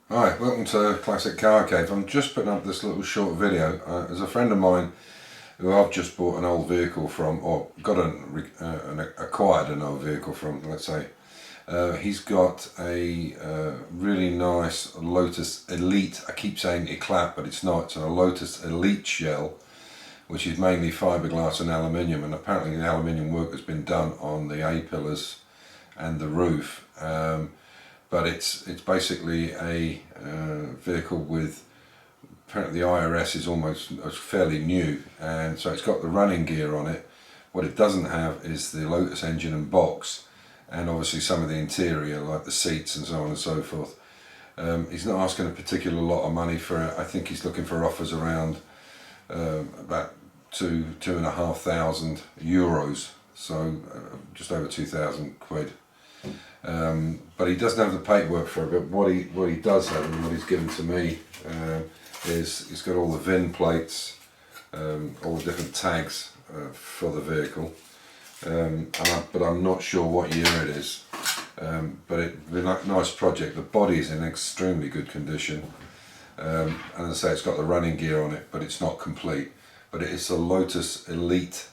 Hi, welcome to Classic Car Cave. I'm just putting up this little short video. There's a friend of mine who I've just bought an old vehicle from, or acquired an old vehicle from, let's say. He's got a really nice Lotus Elite. I keep saying Eclat, but it's not. It's a Lotus Elite shell, which is mainly fiberglass and aluminium, and apparently the aluminium work has been done on the A-pillars and the roof. But it's basically a vehicle with, apparently the IRS is almost fairly new, and so it's got the running gear on it. What it doesn't have is the Lotus engine and box, and obviously some of the interior like the seats and so on and so forth. He's not asking a particular lot of money for it. I think he's looking for offers around about €2,500, so just over 2,000 quid. But he doesn't have the paperwork for it. But what he does have, and what he's given to me, is he's got all the VIN plates, all the different tags for the vehicle. But I'm not sure what year it is. But it's a nice project. The body is in extremely good condition, and as I say, it's got the running gear on it, but it's not complete. But it's a Lotus Elite,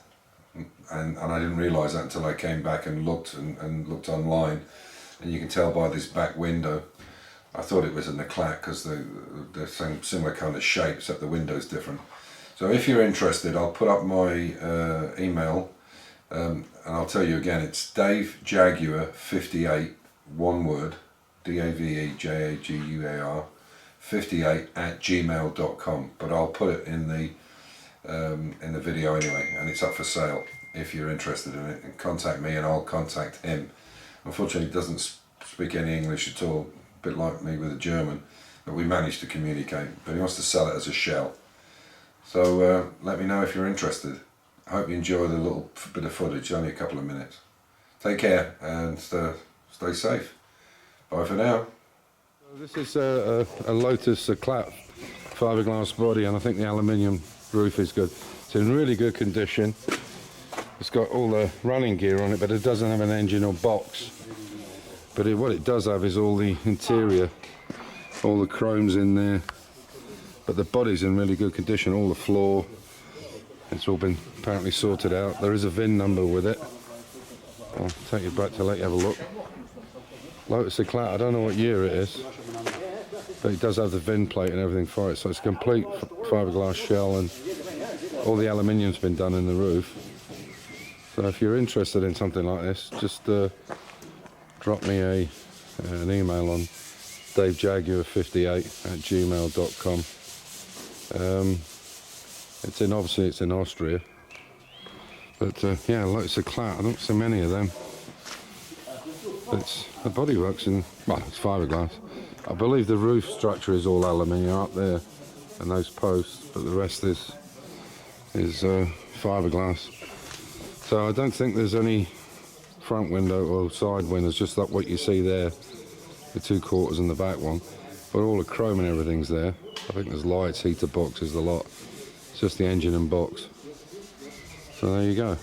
and I didn't realise that until I came back and looked looked online. And you can tell by this back window, I thought it was an Eclat because they're the same similar kind of shape, except the window's different. So if you're interested, I'll put up my email, and I'll tell you again, it's DaveJaguar58, one word, DaveJaguar 58@gmail.com. But I'll put it in the video anyway, and it's up for sale if you're interested in it. And contact me and I'll contact him. Unfortunately, he doesn't speak any English at all, a bit like me with a German, but we managed to communicate. But he wants to sell it as a shell. So let me know if you're interested. I hope you enjoy the little bit of footage, only a couple of minutes. Take care and stay safe. Bye for now. This is a Lotus Eclat fiberglass body, and I think the aluminium roof is good. It's in really good condition. It's got all the running gear on it, but it doesn't have an engine or box. But what it does have is all the interior, all the chrome's in there. But the body's in really good condition, all the floor. It's all been apparently sorted out. There is a VIN number with it. I'll take you back to let you have a look. Lotus Eclat, I don't know what year it is, but it does have the VIN plate and everything for it. So it's a complete fiberglass shell, and all the aluminium's been done in the roof. So if you're interested in something like this, just drop me an email on DaveJaguar58@gmail.com. Obviously it's in Austria, but yeah, Lotus Eclat, I don't see many of them. The bodywork's it's fiberglass. I believe the roof structure is all aluminium up there, and those posts, but the rest is fiberglass. So I don't think there's any front window or side windows, just like what you see there, the 2 quarters and the back one. But all the chrome and everything's there. I think there's lights, heater boxes, the lot. It's just the engine and box. So there you go.